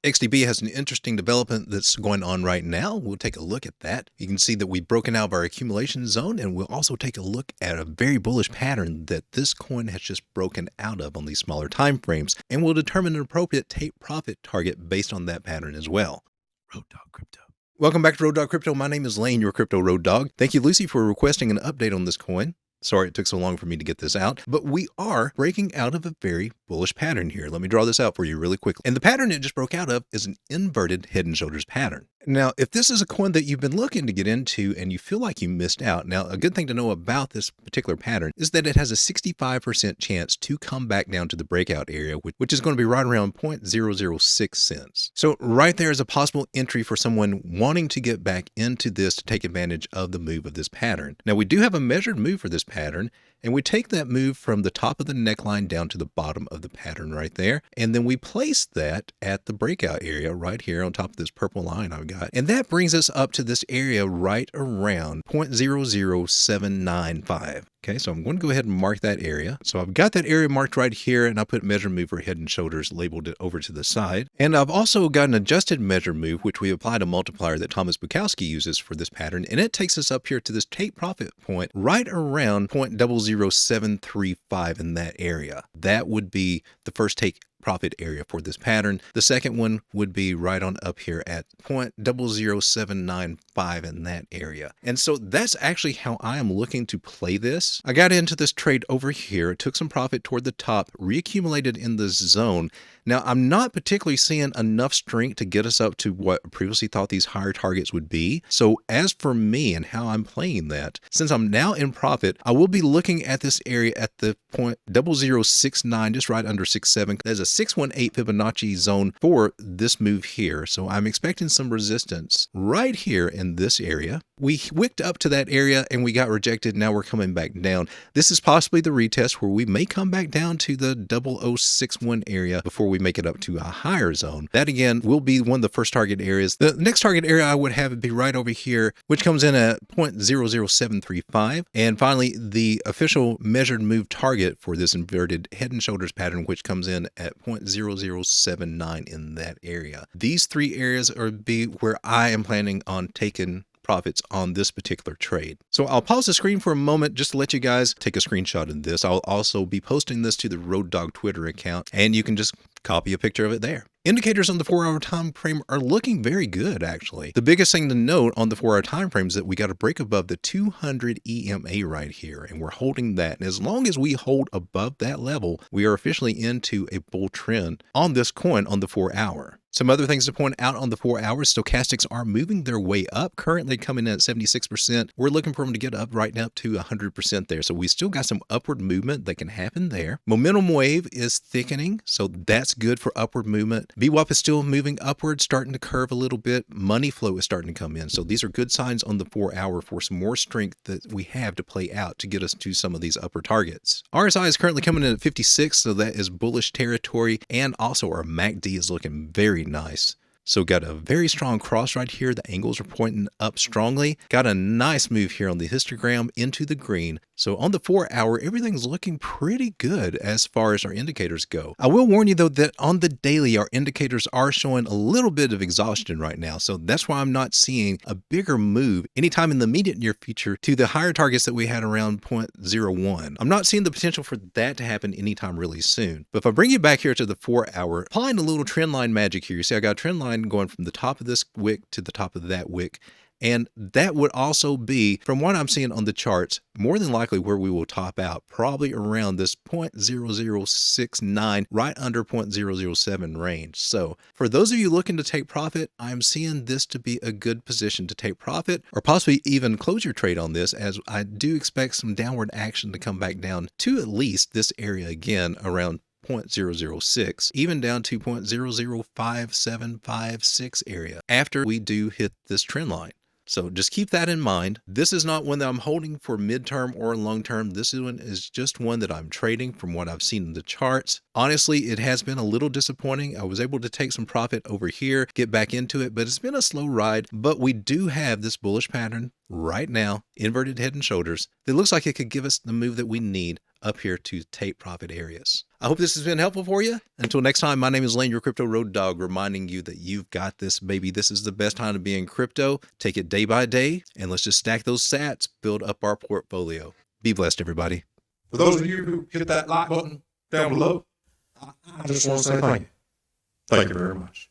XDB has an interesting development that's going on right now. We'll take a look at that. You can see that we've broken out of our accumulation zone, and we'll also take a look at a very bullish pattern that this coin has just broken out of on these smaller time frames, and we'll determine an appropriate take profit target based on that pattern as well. Road Dog Crypto. Welcome back to Road Dog Crypto. My name is Lane, your crypto road dog. Thank you, Lucy, for requesting an update on this coin. Sorry it took so long for me to get this out, but we are breaking out of a very bullish pattern here. Let me draw this out for you really quickly. And the pattern it just broke out of is an inverted head and shoulders pattern. Now, if this is a coin that you've been looking to get into and you feel like you missed out, now a good thing to know about this particular pattern is that it has a 65% chance to come back down to the breakout area, which is going to be right around 0.006 cents. So right there is a possible entry for someone wanting to get back into this to take advantage of the move of this pattern. Now, we do have a measured move for this pattern, and we take that move from the top of the neckline down to the bottom of the pattern right there. And then we place that at the breakout area right here on top of this purple line I've got. And that brings us up to this area right around 0.00795. Okay, so I'm going to go ahead and mark that area. So I've got that area marked right here, and I put measure move for head and shoulders, labeled it over to the side. And I've also got an adjusted measure move, which we applied a multiplier that Thomas Bukowski uses for this pattern. And it takes us up here to this take profit point right around 0.00735 in that area. That would be the first take profit area for this pattern. The second one would be right on up here at 0.00795 in that area. And so that's actually how I am looking to play this. I got into this trade over here, took some profit toward the top, reaccumulated in the zone. Now, I'm not particularly seeing enough strength to get us up to what I previously thought these higher targets would be. So as for me and how I'm playing that, since I'm now in profit, I will be looking at this area at the 0.0069, just right under 67. There's a 618 Fibonacci zone for this move here. So I'm expecting some resistance right here in this area. We wicked up to that area and we got rejected. Now we're coming back down. This is possibly the retest where we may come back down to the 0061 area before we make it up to a higher zone. That again will be one of the first target areas. The next target area I would have would be right over here, which comes in at 0.00735. And finally, the official measured move target for this inverted head and shoulders pattern, which comes in at 0.0079 in that area. These three areas are where I am planning on taking profits on this particular trade. So I'll pause the screen for a moment just to let you guys take a screenshot of this. I'll also be posting this to the Road Dog Twitter account, and you can just copy a picture of it there. Indicators on the 4-hour time frame are looking very good, actually. The biggest thing to note on the 4-hour time frame is that we got to break above the 200 EMA right here, and we're holding that. And as long as we hold above that level, we are officially into a bull trend on this coin on the 4-hour. Some other things to point out on the 4 hours, stochastics are moving their way up, currently coming in at 76%. We're looking for them to get up right now to 100% there. So we still got some upward movement that can happen there. Momentum wave is thickening, so that's good for upward movement. VWAP is still moving upward, starting to curve a little bit. Money flow is starting to come in. So these are good signs on the 4 hour for some more strength that we have to play out to get us to some of these upper targets. RSI is currently coming in at 56, so that is bullish territory. And also our MACD is looking very nice. So got a very strong cross right here. The angles are pointing up strongly. Got a nice move here on the histogram into the green. So on the 4 hour, everything's looking pretty good as far as our indicators go. I will warn you though that on the daily, our indicators are showing a little bit of exhaustion right now. So that's why I'm not seeing a bigger move anytime in the immediate near future to the higher targets that we had around 0.01. I'm not seeing the potential for that to happen anytime really soon. But if I bring you back here to the 4 hour, applying a little trend line magic here, you see I got a trend line going from the top of this wick to the top of that wick. And that would also be, from what I'm seeing on the charts, more than likely where we will top out, probably around this 0.0069, right under 0.007 range. So for those of you looking to take profit, I'm seeing this to be a good position to take profit, or possibly even close your trade on this, as I do expect some downward action to come back down to at least this area again around 0.006, even down to 0.005756 area after we do hit this trend line. So just keep that in mind. This is not one that I'm holding for midterm or long term. This one is just one that I'm trading from what I've seen in the charts. Honestly, it has been a little disappointing. I was able to take some profit over here, get back into it, but it's been a slow ride. But we do have this bullish pattern right now, inverted head and shoulders. It looks like it could give us the move that we need up here to take profit areas. I hope this has been helpful for you. Until next time, my name is Lane, your crypto road dog, reminding you that you've got this, baby. This is the best time to be in crypto. Take it day by day, and let's just stack those sats, build up our portfolio. Be blessed, everybody. For those of you who hit that like button down below, I just want to say thank you. Thank you very much.